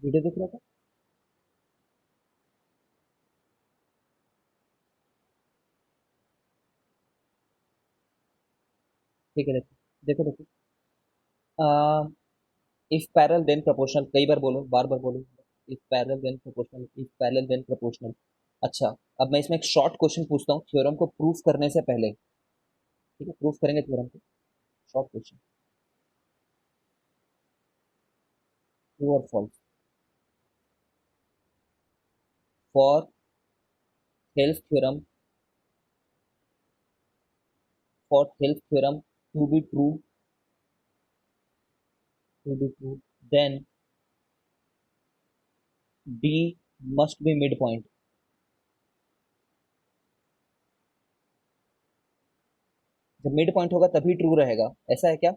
Video दिख रहा था? ठीक है, देखो देखो देखो। इफ पैरेलल देन प्रोपोर्शनल, कई बार बोलो, बार बार बोलो। If parallel then proportional, if parallel then proportional. अच्छा, अब मैं इसमें एक शॉर्ट क्वेश्चन पूछता हूँ थ्योरम को प्रूफ करने से पहले। ठीक है, प्रूफ करेंगे थ्योरम को। Short question. ट्रू और false for Thales theorem, for Thales theorem to be true, then D must be mid point. जब मिड पॉइंट होगा तभी ट्रू रहेगा, ऐसा है क्या?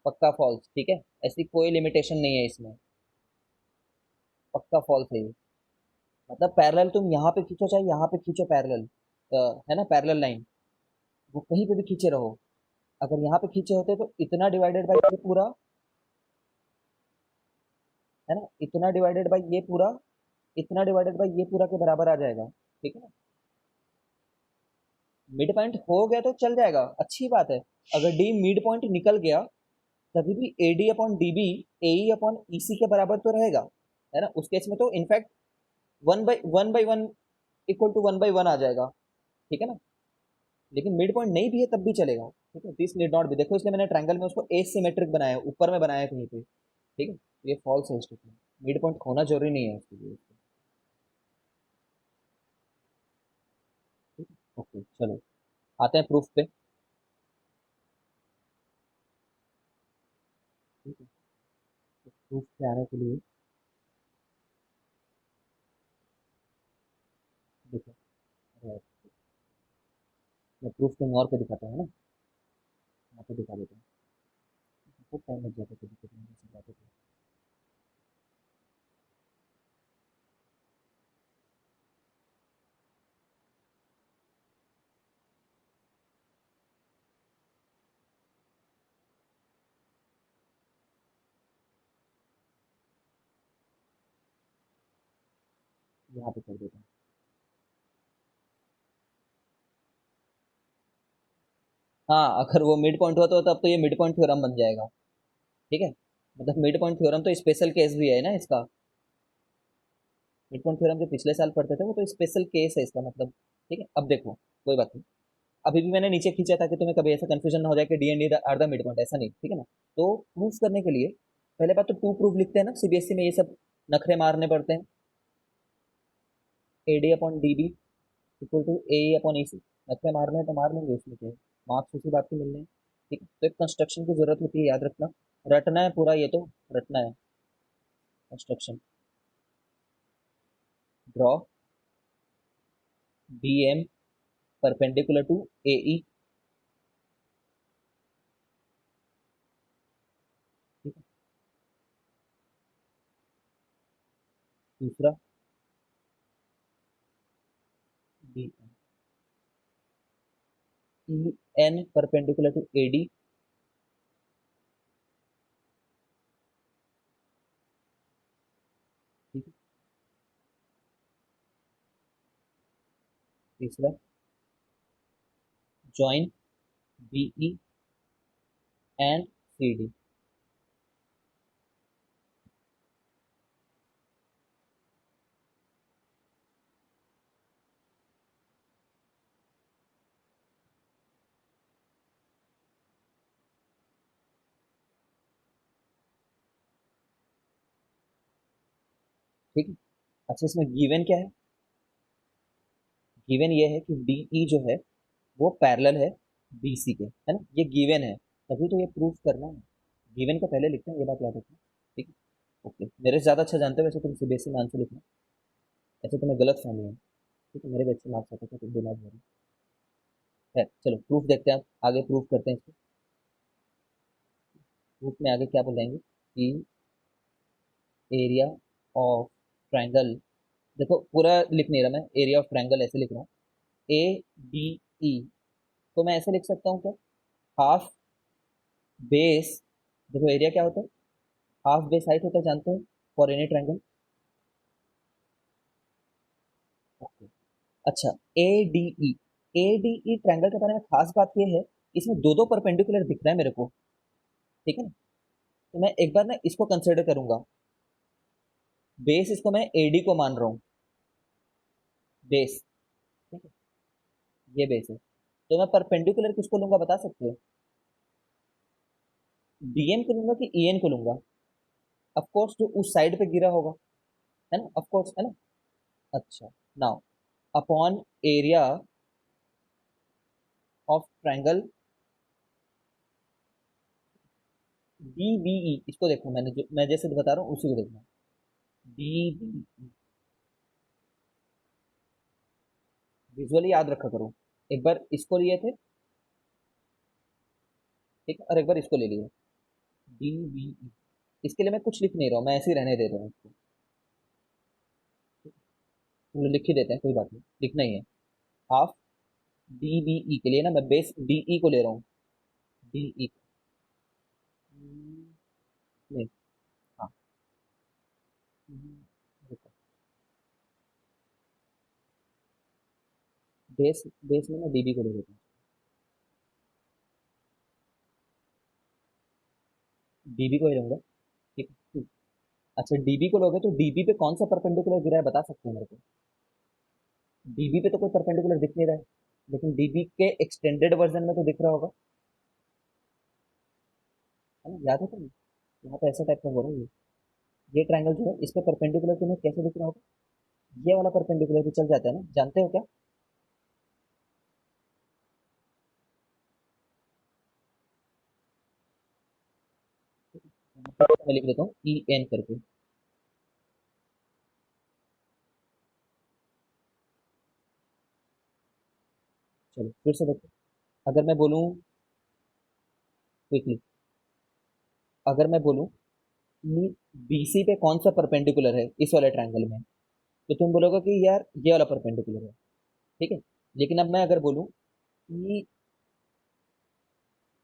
पक्का फॉल्स, ठीक है। ऐसी कोई लिमिटेशन नहीं है इसमें। पक्का फॉल्स है ये। मतलब पैरेलल तुम यहाँ पे खींचो चाहे यहाँ पे खींचो, पैरेलल है ना, पैरेलल लाइन, वो कहीं पे भी खींचे रहो। अगर यहाँ पे खींचे होते तो इतना डिवाइडेड बाई ये पूरा, है ना, इतना डिवाइडेड बाई ये पूरा, इतना डिवाइडेड बाई ये पूरा के बराबर आ जाएगा। ठीक है ना। मिड पॉइंट हो गया तो चल जाएगा, अच्छी बात है। अगर डी मिड पॉइंट निकल गया तभी भी A D upon D B A E upon E C के बराबर तो रहेगा, है ना। उस केस में तो in fact one by one equal to one by one आ जाएगा। ठीक है ना। लेकिन मिड पॉइंट नहीं भी है तब भी चलेगा। ठीक है, दिस नीड नॉट बी, देखो इसलिए मैंने ट्रायंगल में उसको एसिमेट्रिक बनाया है, ऊपर में बनाया है कहीं पे। ठीक है, ये फॉल्स है स्टेटमेंट। मिड पॉइंट होना जरूरी नहीं है उसके लिए। ठीक है, ओके चलो, आते हैं प्रूफ पे। ठीक है, प्रूफ पे आने के लिए देखो, अरे, मैं प्रूफ कहीं और पे दिखाता हूँ ना, यहाँ पे दिखा देता हूँ। बहुत टाइम लग जाता है कभी कभी मुझे समझाते थे। यहाँ पे कर देता हूँ। हाँ, अगर वो मिड पॉइंट हुआ तो तब तो ये मिड पॉइंट थ्योरम बन जाएगा। ठीक है, मतलब मिड पॉइंट थ्योरम तो स्पेशल केस भी है ना इसका। मिड पॉइंट थ्योरम जो पिछले साल पढ़ते थे वो तो स्पेशल केस है इसका मतलब। ठीक है, अब देखो, कोई बात नहीं। अभी भी मैंने नीचे खींचा था कि तुम्हें कभी ऐसा कंफ्यूजन ना हो जाए कि D and D R the mid point, ऐसा नहीं। ठीक है ना। तो प्रूफ करने के लिए पहले बात तो टू प्रूफ लिखते हैं ना, सीबीएसई में ये सब नखरे मारने पड़ते हैं। A D upon D B equal to A upon A C. नखरे मारने हैं तो मार लेंगे, उसमें क्या है, मार्क्स उसी बात के मिलने हैं। ठीक है, तो एक कंस्ट्रक्शन की जरूरत होती है, याद रखना। रटना है पूरा, ये तो रटना है। Construction, draw B M perpendicular to A E. ठीक है, दूसरा B E N perpendicular to A D. ठीक है, तीसरा join B E and C D. ठीक है, अच्छा इसमें गिवन क्या है? गिवन ये है कि डी ई जो है वो पैरेलल है बी सी के, है ना, ये गिवन है। तभी तो ये प्रूफ करना है। गिवन को पहले लिखते हैं, ये बात याद रखना। ठीक है, ओके, मेरे से ज़्यादा अच्छा जानते हो वैसे तुम सीबीएसई में आंसर लिखना। ऐसे तुम्हें गलत फहमी है। ठीक है, मेरे भी अच्छे मार्क्स आते थे तो दिमाग मेरा है। चलो प्रूफ देखते हैं, आप आगे प्रूफ करते हैं इसको। प्रूफ में आगे क्या बोलेंगे कि एरिया ऑफ ट्रायंगल, देखो पूरा लिख नहीं रहा मैं, एरिया ऑफ ट्रायंगल ऐसे लिख रहा हूँ। ए डी ई तो मैं ऐसे लिख सकता हूँ क्या, हाफ बेस, देखो एरिया क्या होता है, हाफ बेस हाइट होता है, जानते हो, फॉर एनी ट्रायंगल। ओके। अच्छा, ए डी ई, ए डी ई ट्रायंगल के बारे में खास बात ये है, इसमें दो दो परपेंडिकुलर दिख रहा है मेरे को, ठीक है ना। तो मैं एक बार ना इसको कंसिडर करूंगा, बेस इसको मैं एडी को मान रहा हूँ, बेस, ठीक है, ये बेस है। तो मैं परपेंडिकुलर किसको लूंगा बता सकते हो, डीएम को लूंगा कि ईएन को लूंगा, ऑफ कोर्स जो उस साइड पे गिरा होगा, है ना, ऑफ कोर्स, है ना। अच्छा, now upon area of triangle D B E, इसको देखो, मैंने जो मैं जैसे बता रहा हूँ उसी को देखना, डी बी ई, विजुअली याद रखा करो, एक बार इसको लिए थे, ठीक है, और एक बार इसको ले लिया, डी बी ई। इसके लिए मैं कुछ लिख नहीं रहा हूँ, मैं ऐसे ही रहने दे रहा हूँ इसको, हम लोग लिख ही देते हैं, कोई बात नहीं, लिखना ही है। हाफ डी बी ई के लिए ना मैं बेस डी ई को ले रहा हूँ, डी ई, नहीं, हाँ, रुको, बेस बेस में मैं डीबी को ले लेता हूँ, डीबी को ही लूंगा, ठीक है। अच्छा, डीबी को लोगे तो डीबी पे कौन सा परपेंडिकुलर गिरा है बता सकते हैं मेरे को, डीबी पे तो कोई परपेंडिकुलर दिख नहीं रहा है, लेकिन डीबी के एक्सटेंडेड वर्जन में तो दिख रहा होगा, है ना, याद है तुम्हें, यहाँ पे ऐसा टाइप का हो रहा है ये ट्रायंगल जो है इस पे परपेंडिकुलर तुम्हें कैसे दिख रहा होगा, ये वाला परपेंडिकुलर भी चल जाता है ना, जानते हो क्या। यहाँ पे मैं लिख देता हूँ ई एन करके, चलो फिर से देखो, अगर मैं बोलूँ क्विकली, अगर मैं बोलूँ कि बीसी पे कौन सा परपेंडिकुलर है इस वाले ट्रायंगल में, तो तुम बोलोगे कि यार ये वाला परपेंडिकुलर है, ठीक है। लेकिन अब मैं अगर बोलूँ कि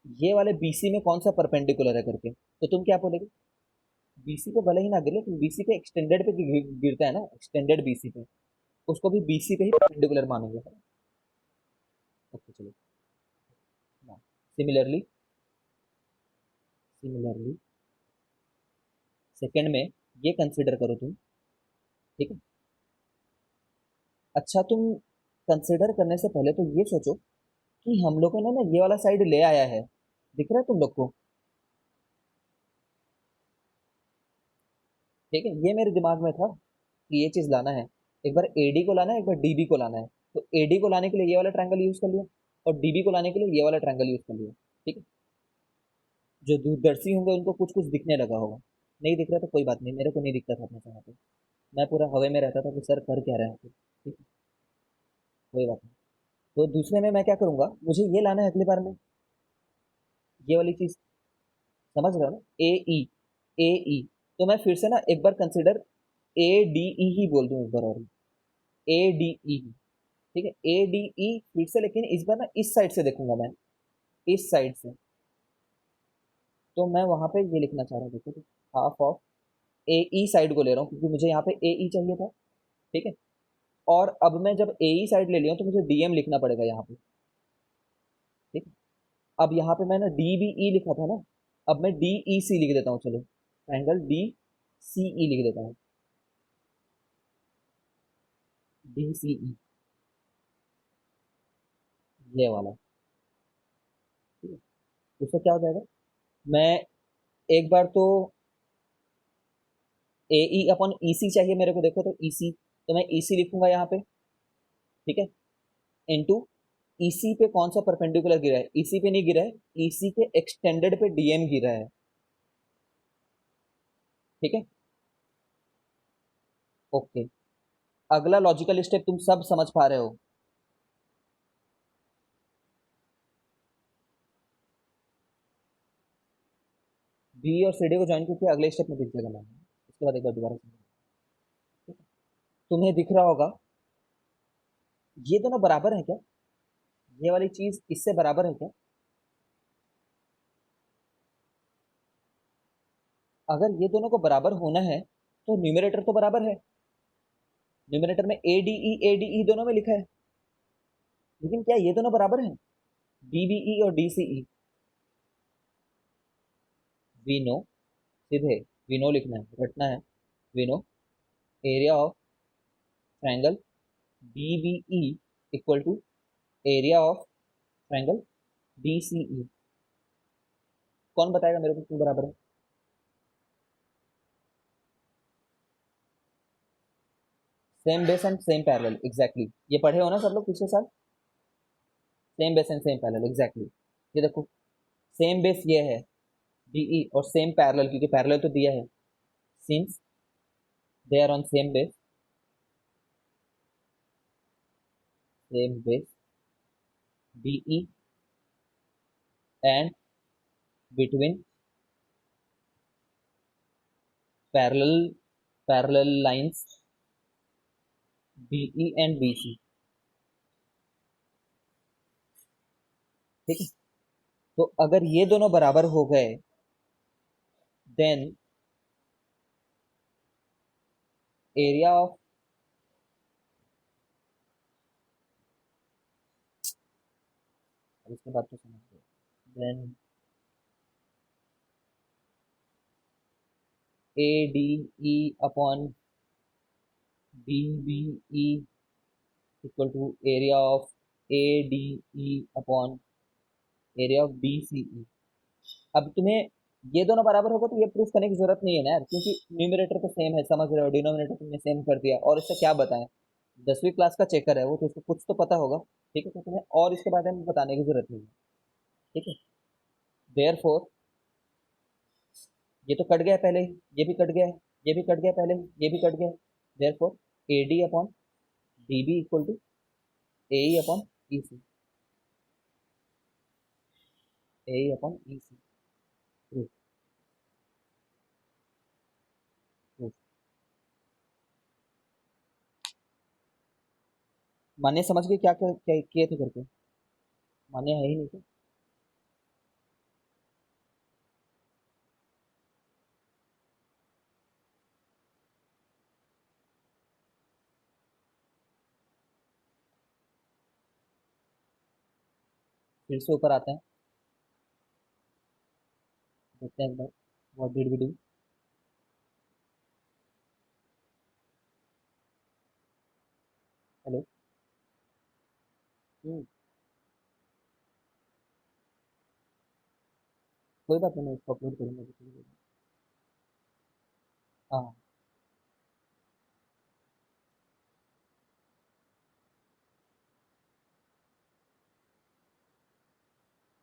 ये वाले बीसी में कौन सा परपेंडिकुलर है करके, तो तुम क्या बोलोगे, बीसी पे भले ही ना गिरे, लेकिन बीसी पे एक्सटेंडेड पे गिरता है ना, एक्सटेंडेड बीसी पे, उसको भी बीसी पे ही परपेंडिकुलर मानेंगे। ओके चलो, सिमिलरली, सिमिलरली सेकंड में ये कंसिडर करो तुम, ठीक है। अच्छा, तुम कंसिडर करने से पहले तो ये सोचो कि हम लोगों ने ना ये वाला साइड ले आया है, दिख रहा है तुम लोग को, ठीक है, ये मेरे दिमाग में था कि ये चीज लाना है, एक बार एडी को लाना है, एक बार डीबी को लाना है। तो एडी को लाने के लिए ये वाला ट्रायंगल यूज कर लिया, और डीबी को लाने के लिए ये वाला ट्रायंगल यूज कर लिया, ठीक है। जो दूरदर्शी होंगे उनको कुछ कुछ दिखने लगा होगा, नहीं दिख रहा तो कोई बात नहीं, मेरे को नहीं दिखता था अपने यहाँ पे, मैं पूरा हवा में रहता था कि सर कर क्या रहे हैं, ठीक है, कोई बात नहीं। तो दूसरे में मैं क्या करूंगा, मुझे ये लाना है अगली बार में, ये वाली चीज, समझ रहे हो ना, ए ई, ए ई, तो मैं फिर से ना एक बार कंसिडर ए डी ई ही बोल दूं एक बार, और ए डी ई, ठीक है, ए डी ई फिर से, लेकिन इस बार ना इस साइड से देखूंगा मैं, इस साइड से। तो मैं वहां पे ये लिखना चाह रहा हूँ, देखो तो half of A E side को ले रहा हूँ, क्योंकि मुझे यहाँ पे ए ई चाहिए था, ठीक है। और अब मैं जब ए ई साइड ले लिया हूं, तो मुझे डीएम लिखना पड़ेगा यहाँ पे, ठीक है। अब यहाँ पे मैंने डी बी ई लिखा था ना, अब मैं डी ई सी लिख देता हूँ, चलो एंगल डी सी ई लिख देता हूँ, डी सी ई, ये वाला, ठीक है। उससे क्या हो जाएगा, मैं एक बार तो ए ई अपॉन ई सी चाहिए मेरे को, देखो तो ई सी, तो मैं ई सी लिखूंगा यहाँ पे, ठीक है, इनटू ईसी पे कौन सा परपेंडिकुलर गिरा है, ईसी पे नहीं गिरा है, ईसी के एक्सटेंडेड पे डीएम गिरा है, ठीक है। ओके, अगला लॉजिकल स्टेप तुम सब समझ पा रहे हो, बी और सी डी को ज्वाइन करके अगले स्टेप में दिख जाएगा मैम, उसके बाद एक बार दोबारा समझो, ठीक है? तुम्हें दिख रहा होगा ये दोनों बराबर है क्या, ये वाली चीज इससे बराबर है क्या? अगर ये दोनों को बराबर होना है तो न्यूमरेटर तो बराबर है। न्यूमरेटर में ए डी ई दोनों में लिखा है, लेकिन क्या ये दोनों बराबर हैं? डी बी ई और D C E. We know, सीधे वी नो लिखना है, रटना है। We know area of triangle D B E equal to area of triangle D C E. कौन बताएगा मेरे को क्यों बराबर है? Same base and same parallel, exactly. ये पढ़े हो ना सब लोग पिछले साल? Same base and same parallel, exactly. ये देखो, सेम बेस ये है डीई, और सेम पैरेलल, क्योंकि पैरेलल तो दिया है, since they are on same base DE and between parallel parallel lines BE and BC. ठीक है, तो अगर ये दोनों बराबर हो गए, देन एरिया ऑफ, इसके बाद तो समझ गए, then A D E upon D B E equal to area of A D E upon area of B C E. अब तुम्हें ये दोनों बराबर होगा तो ये प्रूफ करने की जरूरत नहीं है ना यार, क्योंकि न्यूमरेटर तो सेम है, समझ रहे हो, डिनोमिनेटर तुमने सेम कर दिया, और इससे क्या बताएं? 10वीं क्लास का चेकर है वो, तो उसको कुछ तो पता होगा। ठीक है, तो तुम्हें और इसके बारे में बताने की जरूरत नहीं है। ठीक है, देयर फोर, ये तो कट गया पहले ही, ये भी कट गया है, ये भी कट गया पहले ही, ये भी कट गया है। Therefore A D upon D B equal to A E upon E C. A E upon E C, proof. Proof माने समझ गए क्या क्या क्या किए थे करके? माने है ही नहीं थे। फिर से ऊपर आते हैं, देखते हैं एक बार, what did we do. Hello. कोई बात नहीं, मैं इसको अपलोड करूंगा अभी थोड़ी देर में। हाँ।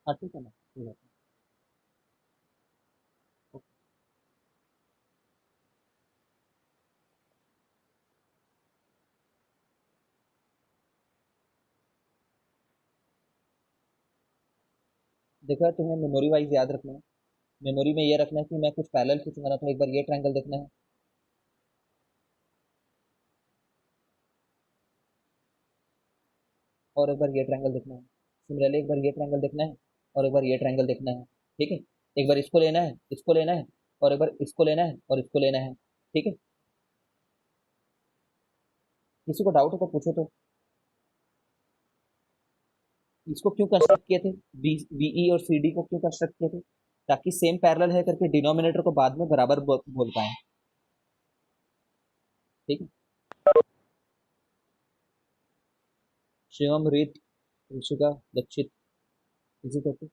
हाँ ठीक है ना, कोई बात नहीं। ओके। देखो यार, तुम्हें मेमोरी वाइज याद रखना है। मेमोरी में ये रखना है कि मैं कुछ पैरेलल खींचूंगा ना, तो एक बार ये ट्रायंगल देखना है, और एक बार ये ट्रायंगल देखना है। सिमिलरली एक बार ये ट्रायंगल देखना है, और एक बार ये ट्रायंगल देखना है। ठीक है, एक बार इसको लेना है, इसको लेना है, और एक बार इसको लेना है, और इसको लेना है। ठीक है, किसी को डाउट हो तो पूछो तो। इसको क्यों कंस्ट्रक्ट किए थे, बी बीई और सी डी को क्यों कंस्ट्रक्ट किए थे? ताकि सेम पैरेलल है करके डिनोमिनेटर को बाद में बराबर बोल पाए। ठीक है। शिवम, रीत, ऋषिका, दक्षित, इसी करके।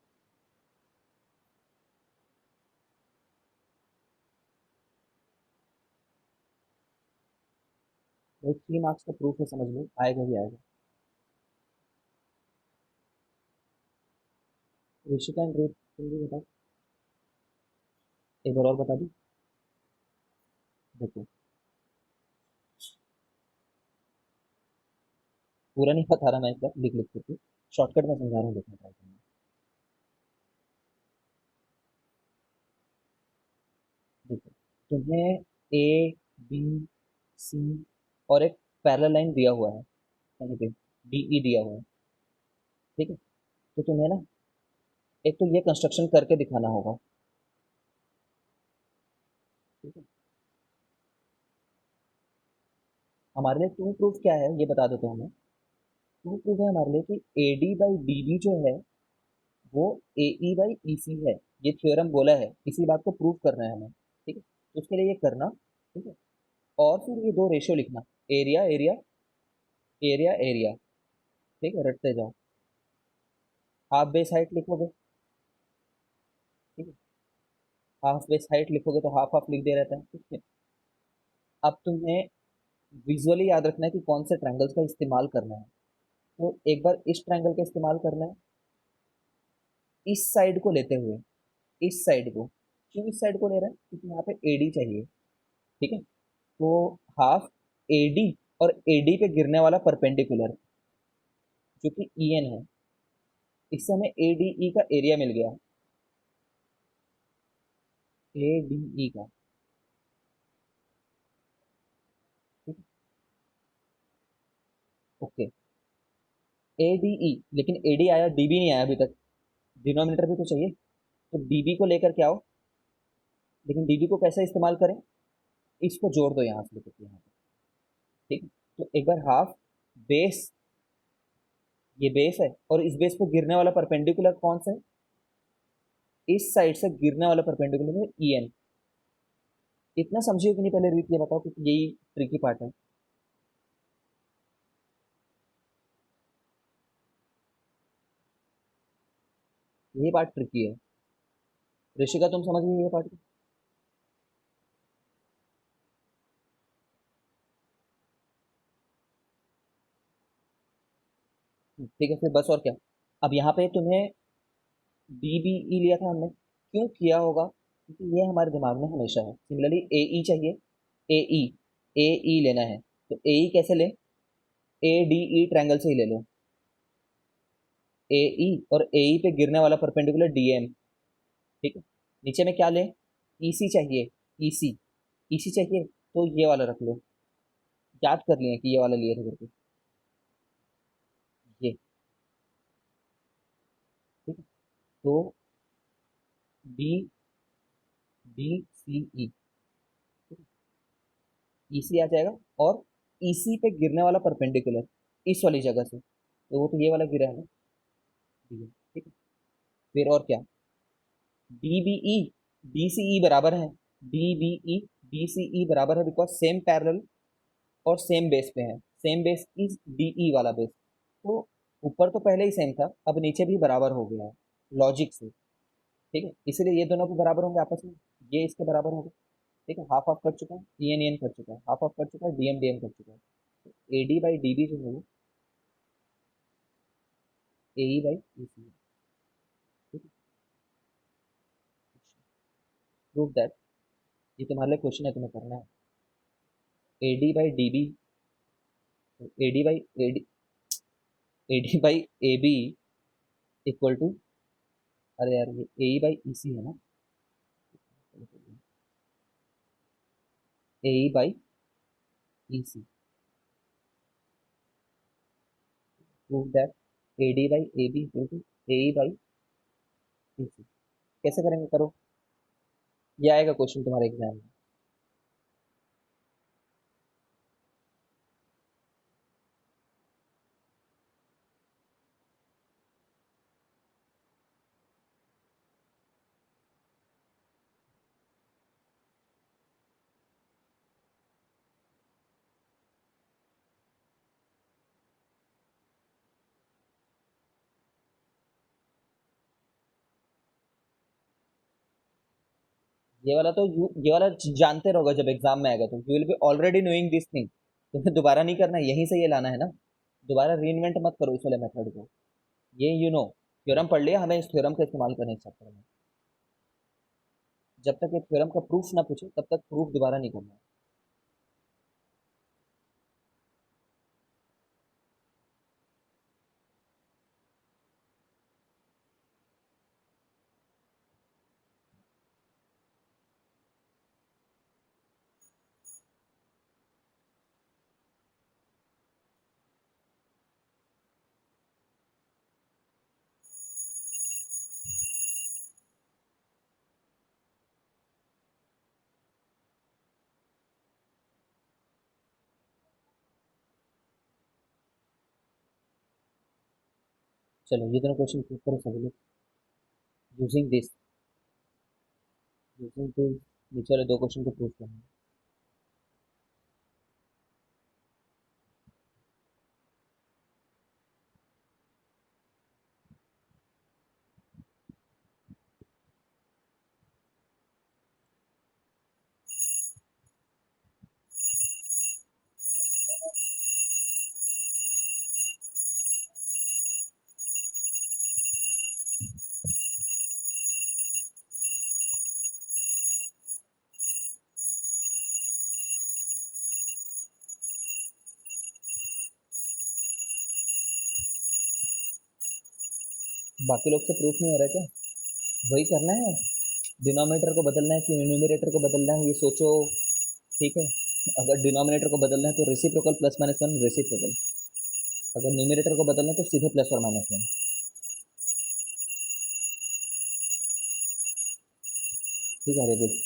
भाई 3 मार्क्स का प्रूफ है, समझ लो, आएगा ही आएगा। ऋषिका एंड रीत, तुम भी बताओ, एक बार और बता दी। देखो, पूरा नहीं बता रहा मैं, एक बार लिख लिख करके शॉर्टकट में समझा रहा हूँ, देखना ट्राई करना। देखो, तुम्हें ए बी सी और एक पैरेलल लाइन दिया हुआ है, कहीं पे डी ई दिया हुआ है। ठीक है, तो तुम्हें ना एक तो ये कंस्ट्रक्शन करके दिखाना होगा। ठीक है, हमारे लिए टू प्रूफ क्या है ये बता देते हैं हमें। टू प्रूफ है हमारे लिए कि A D by D B जो है वो ए ई बाई ई सी है। ये थ्योरम बोला है, इसी बात को प्रूव करना है हमें। ठीक है, तो उसके लिए ये करना। ठीक है, और फिर ये दो रेशियो लिखना, एरिया एरिया एरिया एरिया। ठीक है, रटते जाओ। हाफ बेस हाइट लिखोगे, ठीक है, हाफ बेस हाइट लिखोगे तो हाफ हाफ लिख दे रहता है। ठीक है, अब तुम्हें विजुअली याद रखना है कि कौन से ट्रायंगल्स का इस्तेमाल करना है। तो एक बार इस ट्रायंगल का इस्तेमाल करना है, इस साइड को लेते हुए। इस साइड को क्यों इस साइड को ले रहे हैं, क्योंकि यहाँ पे एडी चाहिए। ठीक है, तो हाफ एडी और एडी पे गिरने वाला परपेंडिकुलर जो कि ई एन है, इससे हमें ए डी ई का एरिया मिल गया। ए डी ई का। ठीक है, ओके, ए डी ई, लेकिन ए डी आया, डी बी नहीं आया अभी तक। डिनोमिनेटर भी तो चाहिए, तो डीबी को लेकर के आओ। लेकिन डीबी को कैसे इस्तेमाल करें, इसको जोड़ दो यहाँ से लेकर के यहाँ पे। ठीक है, तो एक बार हाफ बेस, ये बेस है और इस बेस पे गिरने वाला परपेंडिकुलर कौन सा है, इस साइड से गिरने वाला परपेंडिकुलर है ई एन। इतना समझिए कि नहीं पहले रीत ये बताओ, क्योंकि यही ट्रिकी पार्ट है। ये पार्ट ट्रिकी है। ऋषिका तुम समझ गई ये पार्ट। ठीक है, फिर बस और क्या। अब यहाँ पे तुम्हें डी बी ई लिया था हमने, क्यों किया होगा, क्योंकि ये हमारे दिमाग में हमेशा है। सिमिलरली ए ई चाहिए, ए ई, ए ई लेना है, तो ए ई कैसे लें, ए डी ई ट्रायंगल से ही ले लो। ए ई और ए ई पे गिरने वाला परपेंडिकुलर डी एम। ठीक है, नीचे में क्या लें, ई सी चाहिए, ई सी, ई सी चाहिए तो ये वाला रख लो। याद कर लिए कि ये वाला लिए थे करके, ये। ठीक है, तो डी डी सी ई, ई सी आ जाएगा, और ई सी पे गिरने वाला परपेंडिकुलर इस वाली जगह से, तो वो तो ये वाला गिरा है ना, डी है। ठीक है, फिर और क्या, D B E D C E बराबर है, D B E D C E बराबर है, बिकॉज सेम पैरेलल और सेम बेस पे है। Same base is D E वाला बेस, तो ऊपर तो पहले ही सेम था, अब नीचे भी बराबर हो गया है लॉजिक से। ठीक है, इसीलिए ये दोनों भी बराबर होंगे आपस में, ये इसके बराबर होगा। ठीक है, हाफ हाफ कट चुका है, ई एन कट चुका है, हाफ हाफ कट चुका है, डी एम कट चुका है। A D by D B जो है वो ए ई बाई ई सी है। ठीक है, प्रूव दैट, ये तुम्हारे लिए क्वेश्चन है, तुम्हें करना है। A D by D B, A D by A D by A B equal to, अरे यार ये ए ई बाई ई सी है ना, A E by E C. Prove that A D by A B equal to A E by E C. कैसे करेंगे, करो, ये आएगा क्वेश्चन तुम्हारे एग्जाम में। ये वाला तो ये वाला जानते रहोगे, जब एग्जाम में आएगा तो you will be already knowing this thing. तुम्हें दोबारा नहीं करना, यहीं से ये लाना है ना, दोबारा रीइन्वेंट मत करो इस वाले मेथड को। ये यू नो, थ्योरम पढ़ लिया, हमें इस थ्योरम का इस्तेमाल करने इस चैप्टर में। जब तक ये थ्योरम का प्रूफ ना पूछे तब तक प्रूफ दोबारा नहीं करना है। चलो ये दोनों क्वेश्चन प्रूव करो सभी लोग यूजिंग दिस नीचे वाले दो क्वेश्चन को प्रूव करना। बाकी लोग से प्रूफ नहीं हो रहा है क्या? वही करना है। डिनोमिनेटर को बदलना है कि न्यूमरेटर को बदलना है ये सोचो। ठीक है, अगर डिनोमिनेटर को बदलना है तो reciprocal plus minus one reciprocal, अगर न्यूमरेटर को बदलना है तो सीधे प्लस और माइनस वन। ठीक है, वेरी गुड।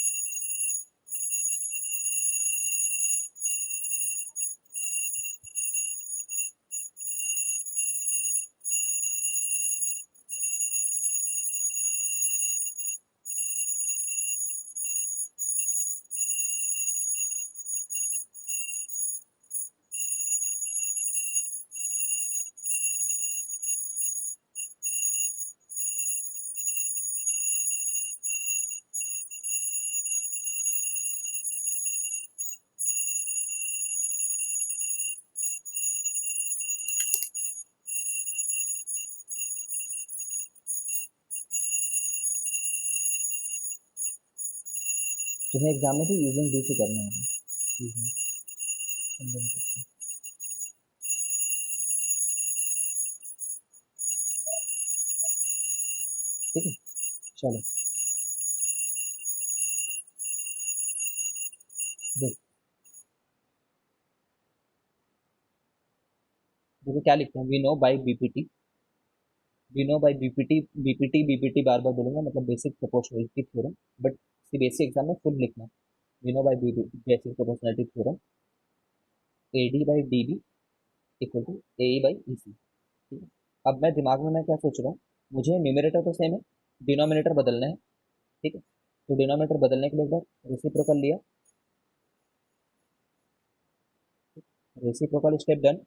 तुम्हें एग्जाम में तो यूजिंग डी से करना है। ठीक है, चलो देख, देखो क्या लिखते हैं, we know by BPT, we know by BPT, BPT BPT बार बार बोलूंगा, मतलब basic proportionality theorem, but CBSE exam में फुल लिखना। We know by BPT basic proportionality theorem, AD by DB equal to AE by EC. ठीक है, अब मैं दिमाग में मैं क्या सोच रहा हूँ, मुझे न्यूमरेटर तो सेम है, डिनोमिनेटर बदलना है। ठीक है, तो डिनोमिनेटर बदलने के लिए एक बार रेसिप्रोकल लिया, reciprocal step done,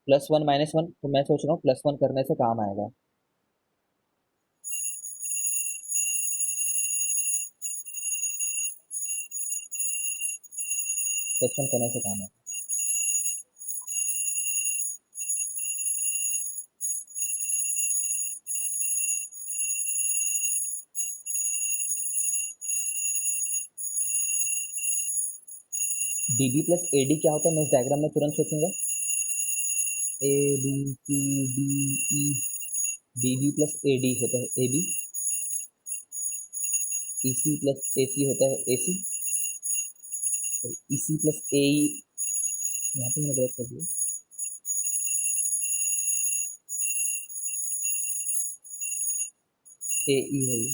plus one minus one, तो मैं सोच रहा हूँ प्लस वन करने से काम आएगा, प्लस वन करने से काम आएगा। डीबी प्लस एडी क्या होता है मैं उस डायग्राम में तुरंत सोचूंगा, A B C D E, DB plus AD होता है एबी, ईसी प्लस एसी होता है एसी, ईसी प्लस एई, यहाँ पे मैंने गलत कर दिया, एई है ये,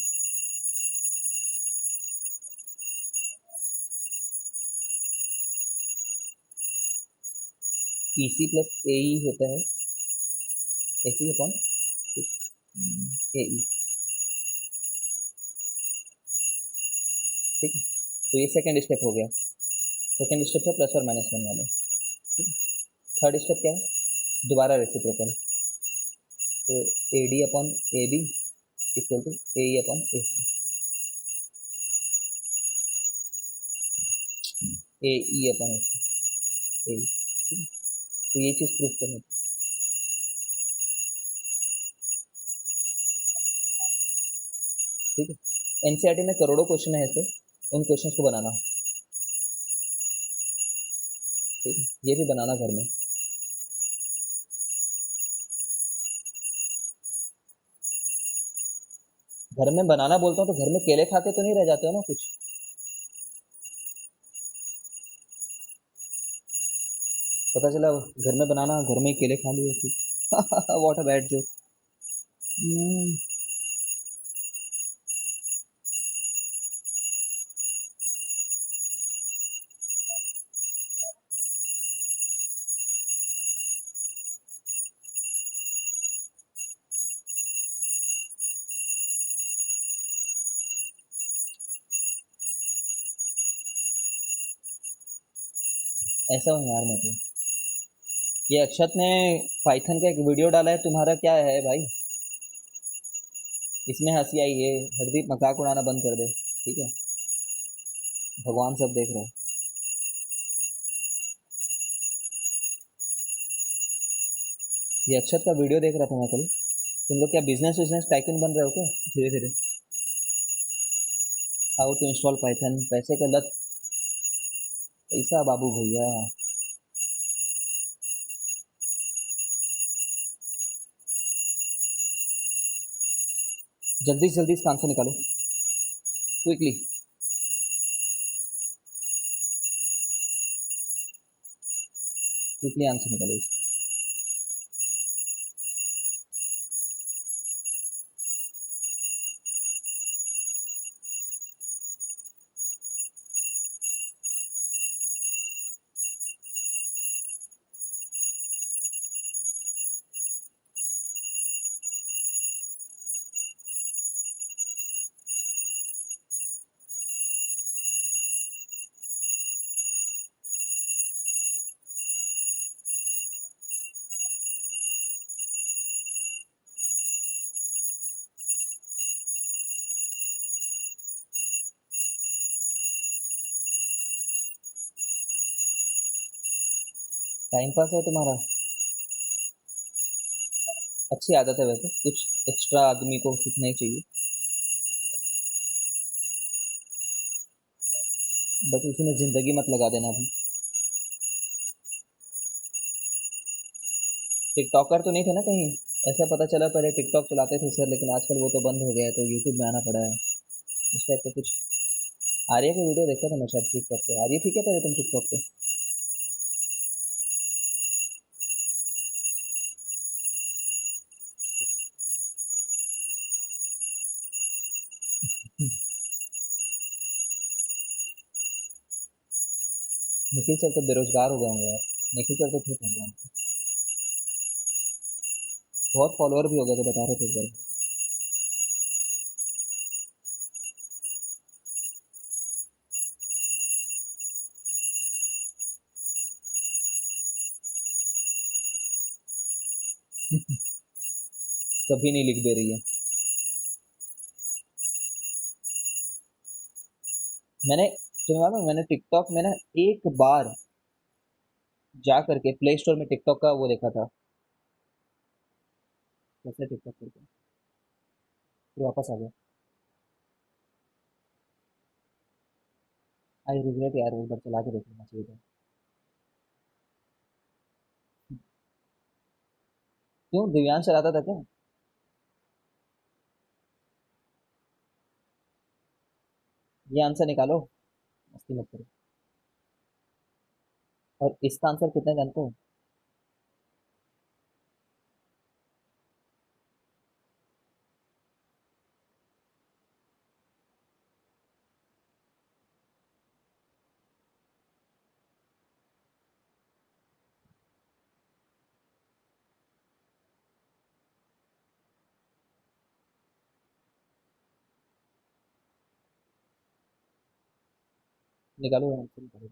ईसी प्लस एई होता है एसी अपॉन एई। ठीक है, तो ये सेकंड स्टेप हो गया, सेकंड स्टेप है प्लस और माइनस वन वाले। ठीक है, थर्ड स्टेप क्या है, दोबारा रेसिप्रोकल, तो A D upon A B equal to A upon A C, A E upon A C, A. ठीक है, तो ये चीज़ प्रूव करनी थी। ठीक है, एनसीईआरटी में करोड़ों क्वेश्चन है ऐसे, उन क्वेश्चंस को बनाना। ठीक है, ये भी बनाना घर में। घर में बनाना बोलता हूँ तो घर में केले खा के तो नहीं रह जाते हो ना कुछ। पता चला घर में बनाना, घर में ही केले खा लिए फिर व्हाट अ बैड जोक। ऐसा हूँ यार मैं तो। ये अक्षत ने पाइथन का एक वीडियो डाला है, तुम्हारा क्या है भाई? इसमें हंसी आई है। हरदीप मजाक उड़ाना बंद कर दे, ठीक है? भगवान सब देख रहे हैं। ये अक्षत का वीडियो देख रहा था मैं कल। तुम लोग क्या बिजनेस विजनेस टाइकून बन रहे हो क्या धीरे धीरे? हाउ टू इंस्टॉल पाइथन, पैसे का लत। ऐसा बाबू भैया। जल्दी से जल्दी इसका आंसर निकालो, क्विकली। क्विकली आंसर निकालो इसका। टाइम पास है तुम्हारा? अच्छी आदत है वैसे, कुछ एक्स्ट्रा आदमी को सीखना ही चाहिए। बट उसी में जिंदगी मत लगा देना अभी। टिकटॉकर तो नहीं थे ना कहीं? ऐसा पता चला पहले टिकटॉक चलाते थे सर, लेकिन आजकल वो तो बंद हो गया है, तो यूट्यूब में आना पड़ा है। इस टाइप का कुछ। आर्या की वीडियो देखा था मैं शायद टिकटॉक पे। आर्या थी क्या पहले तुम टिकटॉक पे? निखिल सर तो बेरोजगार हो गए होंगे यार। निखिल सर तो थे भगवान। बहुत फॉलोअर भी हो गए थे, बता रहे थे एक बार। कभी नहीं लिख दे रही है। मैंने, तुम्हें मालूम है, मैंने टिकटॉक में ना एक बार जा करके प्ले स्टोर में टिकटॉक का वो देखा था। कैसे टिकटॉक करके फिर वापस आ गया। आई रिग्रेट यार, एक बार चला के देख लेना चाहिए था। क्यों, दिव्यांश चलाता था क्या? ये आंसर निकालो, मस्ती मत करो। और इसका आंसर कितने जानते हो? निकालो आंसर, निकालो।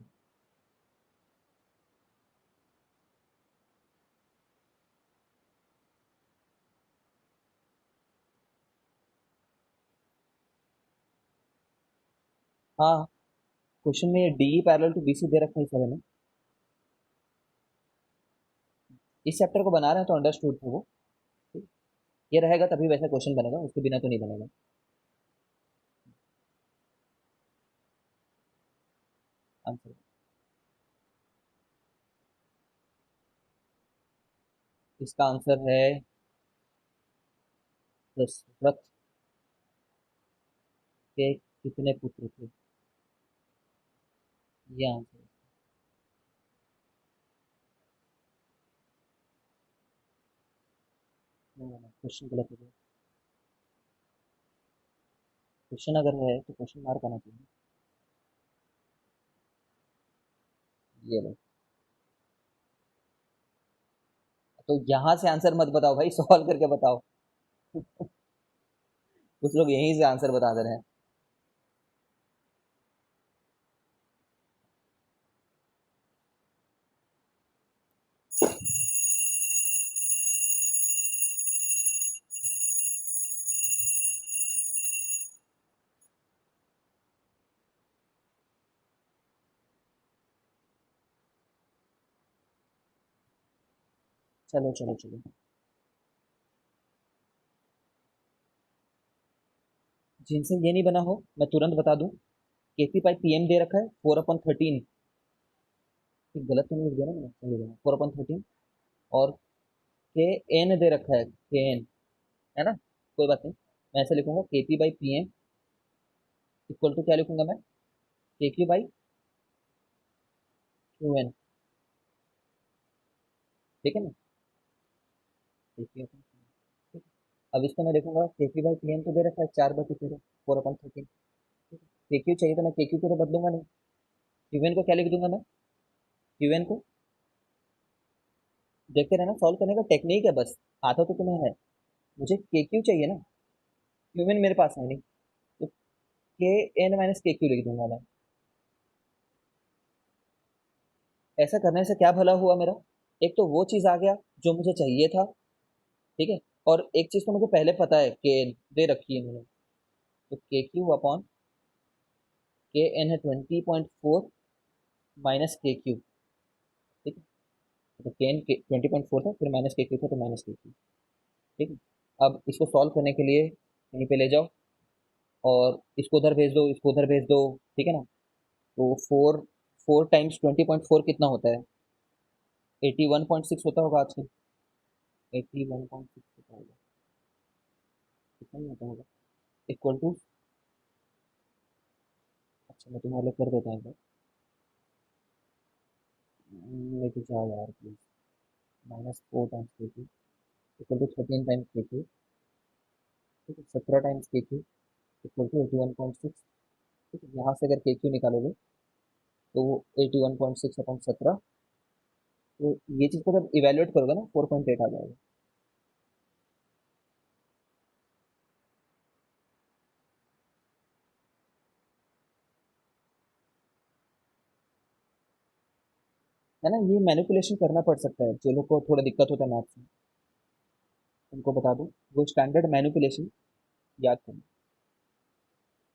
हाँ, क्वेश्चन में ये डी पैरेलल टू बीसी दे रखा है सर ने। इस चैप्टर को बना रहे हैं तो अंडरस्टूड था वो। ये रहेगा तभी वैसा क्वेश्चन बनेगा, उसके बिना तो नहीं बनेगा। आंसर। इसका आंसर है दशरथ के कितने पुत्र थे? ये आंसर है। क्वेश्चन गलत हो गया। क्वेश्चन अगर है तो क्वेश्चन मार्क आना चाहिए। ये लो। तो यहाँ से आंसर मत बताओ भाई, सॉल्व करके बताओ। कुछ लोग यहीं से आंसर बता दे रहे हैं। चलो चलो चलो, जिनसे ये नहीं बना हो मैं तुरंत बता दूं। केपी बाई पीएम दे रखा है 4/13। गलत तो नहीं लिख दिया ना मैंने, सही है 4/13। और के एन दे रखा है, के एन, है ना, कोई बात नहीं। मैं ऐसे लिखूंगा KP by PM equal to क्या लिखूंगा मैं, के क्यू बाई क्यू एन। ठीक है ना, देखिए ठीक है। अब इसको मैं देखूंगा के पी बाई पीएम तो दे रखा है 4/13, 4/13। के क्यू चाहिए तो मैं के क्यू को तो बदलूंगा नहीं, क्यू एन को क्या लिख दूंगा मैं, क्यू एन को देखते रहना, सॉल्व करने का टेक्निक है बस, आता तो तुम्हें है। मुझे के क्यू चाहिए ना, क्यू एन मेरे पास है नहीं, तो के एन माइनस के क्यू लिख दूंगा मैं। ऐसा करने से क्या भला हुआ मेरा, एक तो वो चीज आ गया जो मुझे चाहिए था, ठीक है, और एक चीज तो मुझे पहले पता है के एन दे रखी है मैंने, तो के क्यू अपॉन के एन है 20.4 माइनस के क्यू। ठीक है, तो के एन 20.4 था, फिर माइनस के क्यू था, तो माइनस के क्यू। ठीक है, अब इसको सॉल्व करने के लिए यहीं पे ले जाओ, और इसको उधर भेज दो, इसको उधर भेज दो। ठीक है ना, तो 4 टाइम्स 20.4 कितना होता है, 81.6 होता होगा आजकल, 81.6 होता होगा, कितना ही होता होगा, इक्वल टू, अच्छा मैं तुम्हारे लिए कर देता हूँ एक बार, लेके जाओ यार प्लीज, -4 टाइम्स के क्यू इक्वल टू 13 टाइम्स के क्यू। ठीक है, 17 टाइम्स के क्यू इक्वल टू 81.6। ठीक है, यहाँ से अगर के क्यू निकालोगे तो वो 81.6/17, तो ये चीज़ को जब इवेल्युएट करोगे ना 4.8 आ जाएगा। है ना, ये मैनिपुलेशन करना पड़ सकता है, जो लोग को थोड़ा दिक्कत होता है मैथ्स में, उनको बता दूं, वो स्टैंडर्ड मैनिपुलेशन याद करना,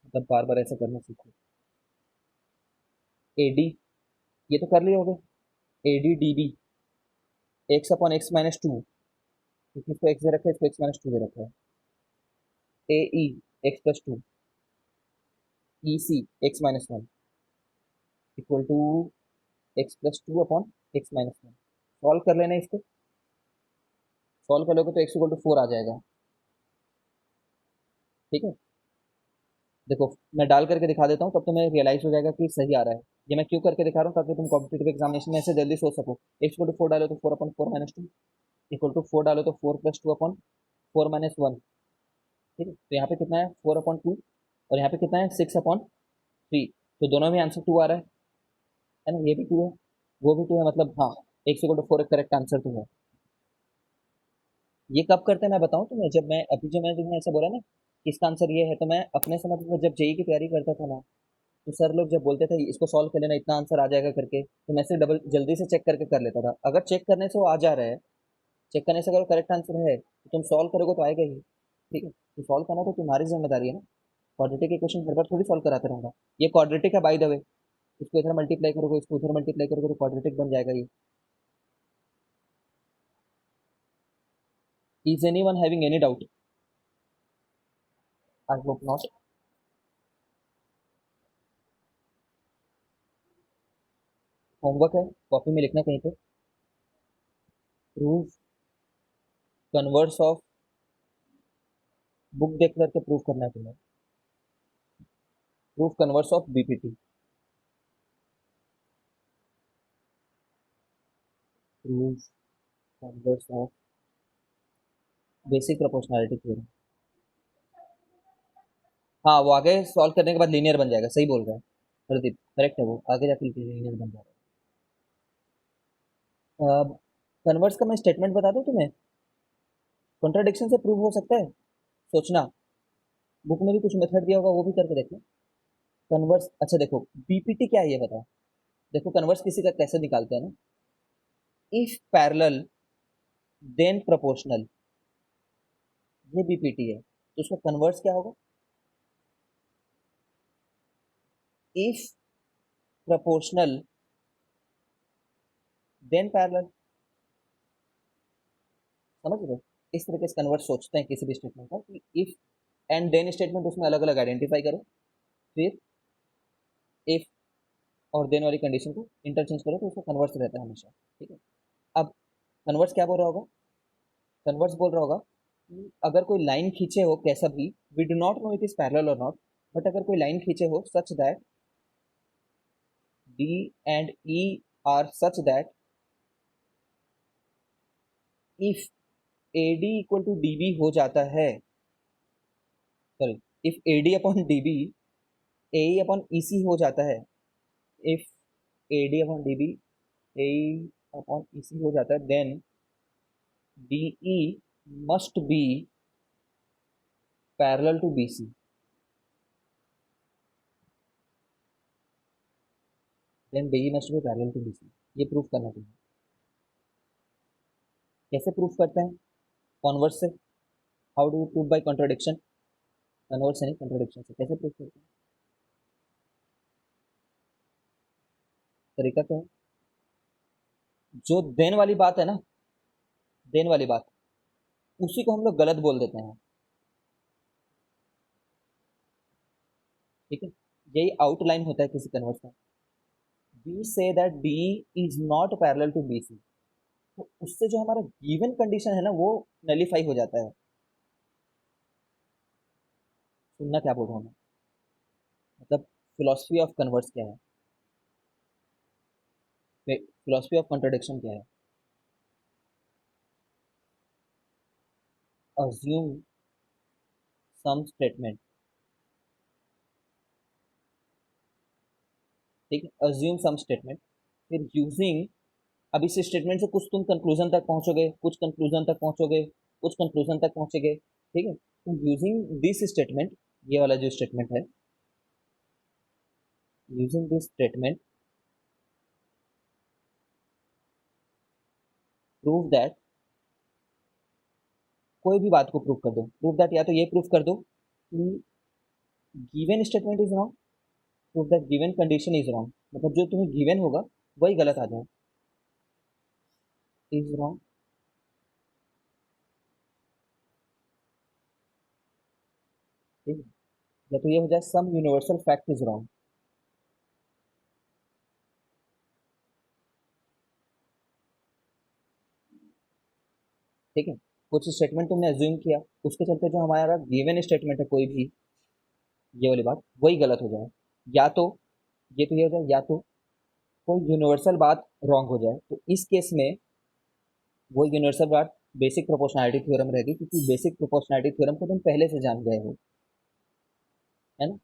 मतलब बार बार ऐसा करना सीखो। एडी, ये तो कर लिए होगे, एडी डीबी, x/x-2, इसको x दे रखा है, इसको x-2 दे रखा है। A E x+2, E C x-1 equal to x+2/x-1। Solve कर लेना इसको, सॉल्व कर लोगे तो x=4 आ जाएगा। ठीक है, देखो मैं डाल करके दिखा देता हूँ, तब तुम्हें रियलाइज हो जाएगा कि सही आ रहा है। ये मैं क्यों करके दिखा रहा हूँ, ताकि तुम कॉम्पिटेटिव एग्जामिनेशन में ऐसे जल्दी सोच सको। x=4 डालो तो 4/4 - 2 इक्वल टू 4 डालो तो 4+2/4 - 1। ठीक है, तो यहाँ पे कितना है 4/2, और यहाँ पे कितना है 6/3। तो दोनों में आंसर 2 आ रहा है ना, ये भी 2 है, वो भी 2 है, मतलब हाँ, x=4 एक करेक्ट आंसर तो है। ये कब करते हैं मैं बताऊं तुम्हें, जब मैं अभी जो मैं तुम्हें ऐसा बोला ना कि इसका आंसर ये है, तो मैं अपने समय पे जब जेई की तैयारी करता था ना, तो सर लोग जब बोलते थे इसको सॉल्व कर लेना इतना आंसर आ जाएगा करके, तो मैं से डबल जल्दी से चेक करके कर लेता था। अगर चेक करने से वो आ जा रहा है, चेक करने से अगर करेक्ट आंसर है तो तुम सॉल्व करोगे तो आएगा ही। ठीक है, तो सॉल्व करना तो तुम्हारी जिम्मेदारी है ना, क्वाड्रेटिक इक्वेशन हर बार थोड़ी सॉल्व कराते रहूंगा। ये क्वाड्रेटिक है बाय द वे, इसको इधर मल्टीप्लाई करोगे, इसको उधर मल्टीप्लाई करोगे, तो क्वाड्रेटिक बन जाएगा ये। Is any one having any doubt? I hope not. Homework है, कॉपी में लिखना कहीं पे, प्रूव कन्वर्स ऑफ, बुक देख करके प्रूव करना है तुम्हें, prove converse of BPT, prove converse of basic proportionality theorem. हाँ, वो आगे सॉल्व करने के बाद लीनियर बन जाएगा, सही बोल रहा है प्रदीप, करेक्ट है, वो आगे जाके लीनियर बन जाएगा। कन्वर्स का मैं स्टेटमेंट बता दूं तुम्हें, कॉन्ट्राडिक्शन से प्रूव हो सकता है, सोचना, बुक में भी कुछ मेथड दिया होगा, वो भी करके देखना। कन्वर्स, अच्छा देखो बीपीटी क्या है ये बताओ, देखो कन्वर्स किसी का कैसे निकालते हैं ना, इफ पैरेलल देन प्रोपोर्शनल, ये बीपीटी है, तो उसका कन्वर्स क्या होगा, इफ प्रोपोर्शनल देन पैरेलल। समझ रहे हो? इस तरीके से कन्वर्ट सोचते हैं किसी भी स्टेटमेंट का कि इफ एंड देन स्टेटमेंट, उसमें अलग अलग आइडेंटिफाई करो, फिर इफ और देन वाली कंडीशन को इंटरचेंज करो तो उसका कन्वर्स रहता है हमेशा। ठीक है। अब कन्वर्स क्या बोल रहा होगा? कन्वर्स बोल रहा होगा कि अगर कोई लाइन खींचे हो कैसा भी, we do not know it is parallel और नॉट, बट अगर कोई लाइन खींचे हो such that D and E are such that if A D equal to D B हो जाता है, sorry, if A D upon D B A upon E C हो जाता है, if A D upon D B A upon E C हो जाता है, then D E must be parallel to B C. Then D E must be parallel to B C, ये प्रूफ करना चाहिए। कैसे प्रूफ करते हैं? कॉन्वर्स से। How do you prove by contradiction? Converse से नहीं, कॉन्ट्रोडिक्शन से। कैसे प्रूफ करते हैं? तरीका क्या है? जो देन वाली बात है ना, देन वाली बात, उसी को हम लोग गलत बोल देते हैं। ठीक है। यही आउटलाइन होता है किसी कन्वर्स का। We say that D is not parallel to B C, तो उससे जो हमारा गिवन कंडीशन है ना वो नलीफाई हो जाता है। सुनना क्या बोल रहा हूँ मैं? मतलब फिलोसफी ऑफ कन्वर्स क्या है, फिलोसफी ऑफ कॉन्ट्रोडिक्शन क्या है? Assume some statement. ठीक है, अज्यूम सम स्टेटमेंट, फिर यूजिंग, अब इस स्टेटमेंट से कुछ तुम कंक्लूजन तक पहुंचोगे, कुछ कंक्लूजन तक पहुंचोगे, कुछ कंक्लूजन तक पहुंचोगे। ठीक है, तो यूजिंग दिस स्टेटमेंट, ये वाला जो स्टेटमेंट है, using this statement prove that, कोई भी बात को प्रूव कर दो, प्रूव दैट, या तो ये प्रूव कर दो कि given statement is wrong, prove that given condition is wrong, मतलब जो तुम्हें गिवन होगा वही गलत आ जाए, इज रॉन्ग। ठीक है, या तो ये हो जाए some universal fact is wrong. ठीक है, कुछ स्टेटमेंट तुमने अज्यूम किया, उसके चलते जो हमारा गिवन स्टेटमेंट है कोई भी, ये वाली बात वही गलत हो जाए, या तो ये तो ये हो जाए, या तो कोई यूनिवर्सल बात रॉन्ग हो जाए, तो इस केस में वो यूनिवर्सल बात बेसिक प्रोपोर्शनैलिटी थ्योरम रहेगी, क्योंकि बेसिक प्रोपोर्शनैलिटी थ्योरम को तुम पहले से जान गए हो, है ना?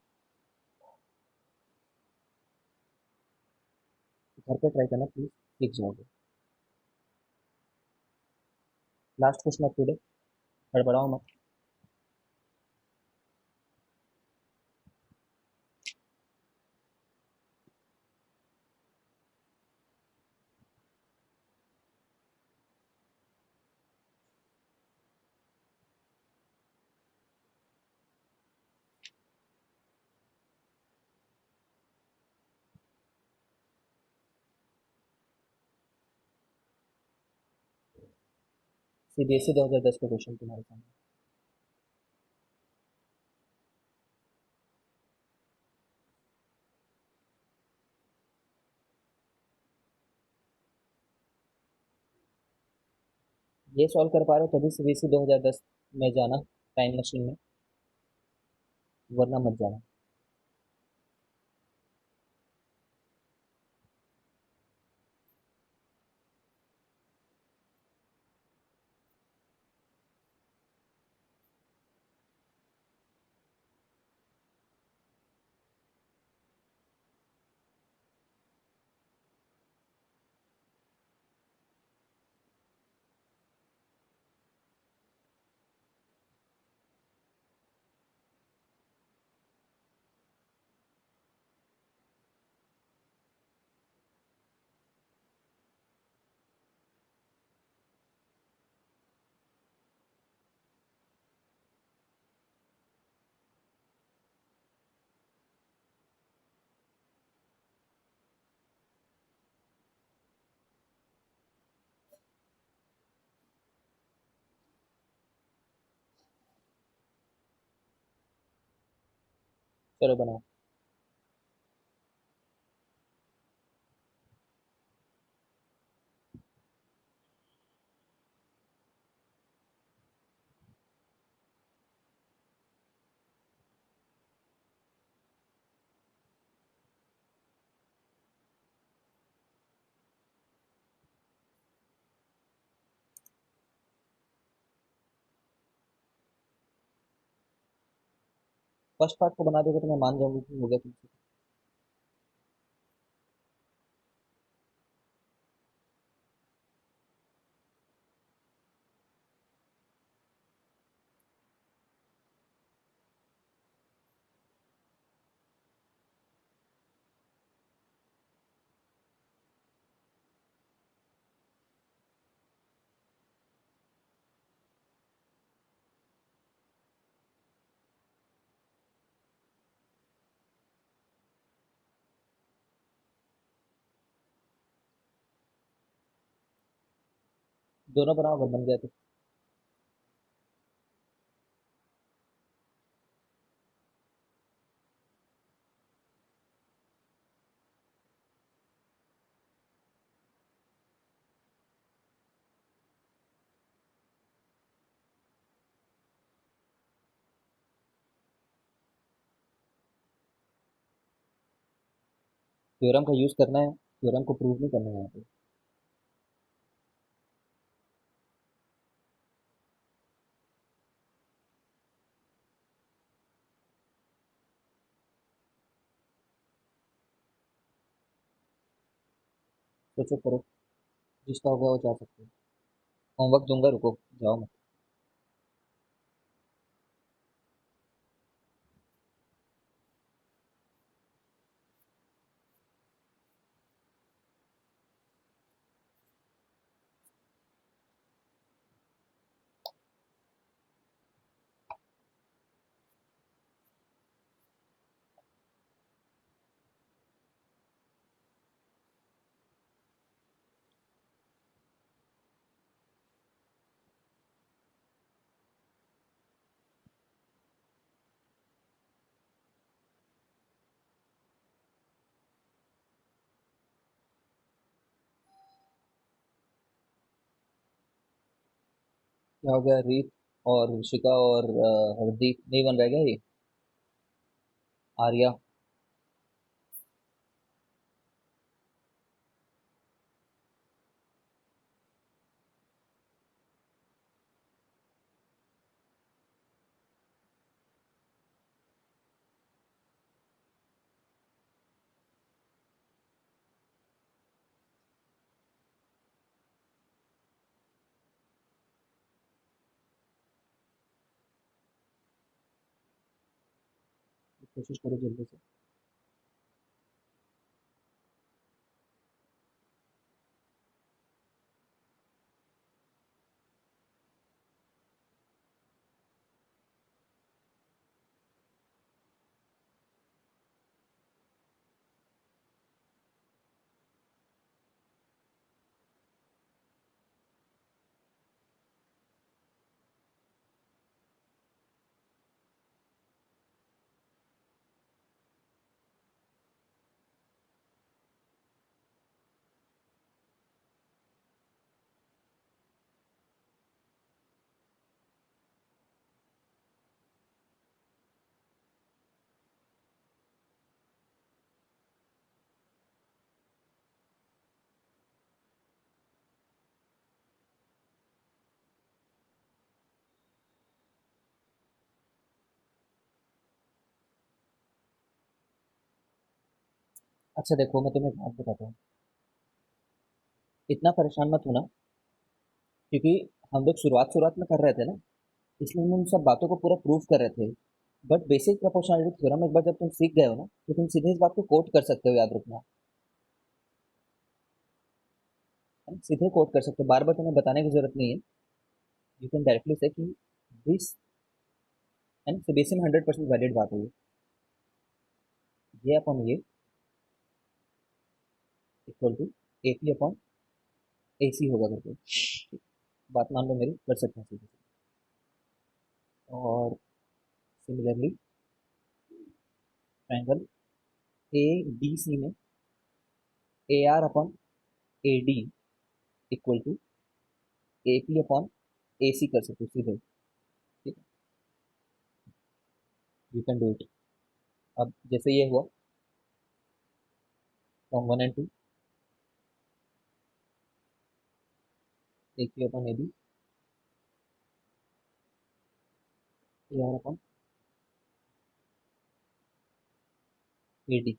घर पे ट्राई करना प्लीज, सीख जाओगे। लास्ट क्वेश्चन ऑफ टुडे, हड़बड़ाओ मत। सीबीएसई 2010 का क्वेश्चन तुम्हारे सामने। ये सॉल्व कर पा रहे हो तभी सीबीएसई 2010 में जाना, टाइम मशीन में, वरना मत जाना। चलो बनाओ। फर्स्ट पार्ट को बना दोगे तो मैं मान जाऊंगी कि हो गया तुमसे। दोनों बनाओ अगर बन गया तो। थ्योरम का यूज करना है, थ्योरम को प्रूव नहीं करना है यहाँ पे। सोचो करो, जिसका होगा वो जा सकते हो। होमवर्क दूंगा, रुको, जाओ मत। क्या हो गया? रीत और ऋषिका और हरदीप नहीं बन रहेगा ये? आर्या। कोशिश करो जल्दी से। अच्छा देखो, मैं तुम्हें एक बात बताता हूँ। इतना परेशान मत होना, क्योंकि हम लोग शुरुआत शुरुआत में कर रहे थे ना, इसलिए हम उन सब बातों को पूरा प्रूव कर रहे थे। बट बेसिक प्रोपोर्शनलिटी थ्योरम एक बार जब तुम सीख गए हो ना, तो तुम सीधे इस बात को कोट कर सकते हो, याद रखना। है ना? सीधे कोट कर सकते हो, बार बार तुम्हें बताने की जरूरत नहीं है। यू कैन डायरेक्टली से कि दिस, एंड सीबीएसई में 100% वैलिड बात है ये अपॉन ये equal to AP upon AC होगा करके। ठीक, बात मान लो मेरी, कर सकते हैं सीधे सीधे। और similarly triangle A D C में A R upon A D equal to A P upon A C कर सकते हो सीधे, ठीक है, यू कैन डू इट। अब जैसे ये हुआ from 1 and 2 A P upon A B A R upon A D,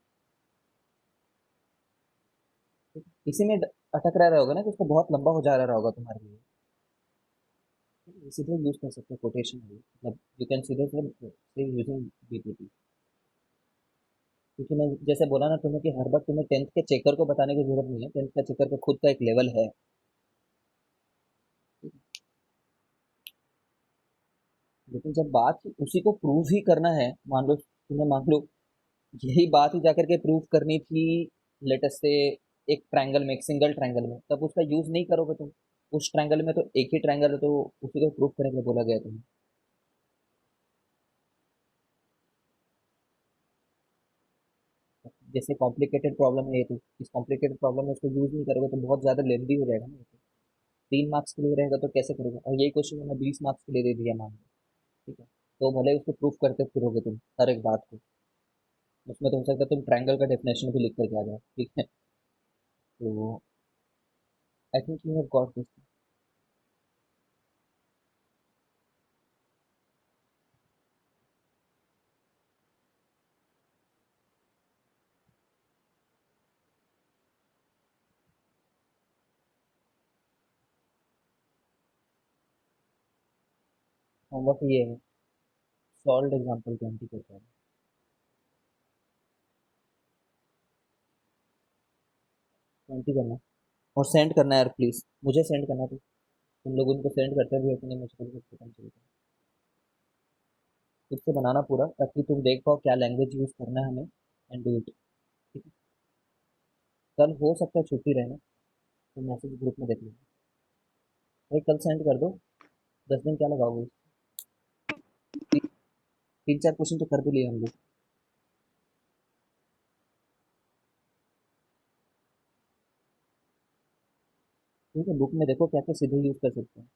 इसी में अटक रहा होगा ना कि उसको बहुत लंबा हो जा रहा होगा तुम्हारे लिए, सीधे यूज कर सकते हो कोटेशन है, मतलब यू कैन सीधे से यूजिंग बीपीटी। क्योंकि मैं जैसे बोला ना तुम्हें कि हर बार तुम्हें टेंथ के चेकर को बताने की जरूरत नहीं है, टेंथ का चेकर का खुद का एक लेवल है। लेकिन जब बात उसी को प्रूव ही करना है, मान लो तुम्हें, मान लो यही बात ही जाकर के प्रूव करनी थी लेटेस्ट से एक ट्रायंगल में, एक सिंगल ट्रायंगल में, तब उसका यूज नहीं करोगे तुम। उस ट्रायंगल में तो एक ही ट्रायंगल है, तो उसी को प्रूव करने के लिए बोला गया तुम्हें। जैसे कॉम्प्लिकेटेड प्रॉब्लम है ये, तो इस कॉम्प्लिकेटेड प्रॉब्लम में इसको यूज नहीं करोगे तो बहुत ज्यादा लेंदी हो जाएगा ना ये तो। 3 मार्क्स के लिए रहेगा तो कैसे करोगे, और यही क्वेश्चन मैंने 20 मार्क्स के लिए दे दिया मान लो, ठीक है, तो भले ही उसको प्रूफ करते फिरोगे तुम हर एक बात को, उसमें तो हो सकता है तुम ट्रायंगल का डेफिनेशन भी लिख करके आ जाओ, ठीक है। तो I think you have got this. Homework ये है, सॉल्व एग्जाम्पल 20 के ऊपर, 20 करना और सेंड करना है यार प्लीज, मुझे सेंड करना, तो तुम लोग उनको सेंड करते भी हो कि नहीं मुझे भी पता नहीं चलता। खुद से बनाना पूरा, ताकि तुम देख पाओ क्या लैंग्वेज यूज करना है हमें, एंड डू इट, ठीक है। कल हो सकता है छुट्टी रहना, तो मैसेज ग्रुप में देख लो भाई, कल सेंड कर दो। 10 दिन क्या लगाओगे, 3-4 क्वेश्चन तो कर भी लिए हम लोग, ठीक है। बुक में देखो क्या क्या सीधे यूज कर सकते हैं।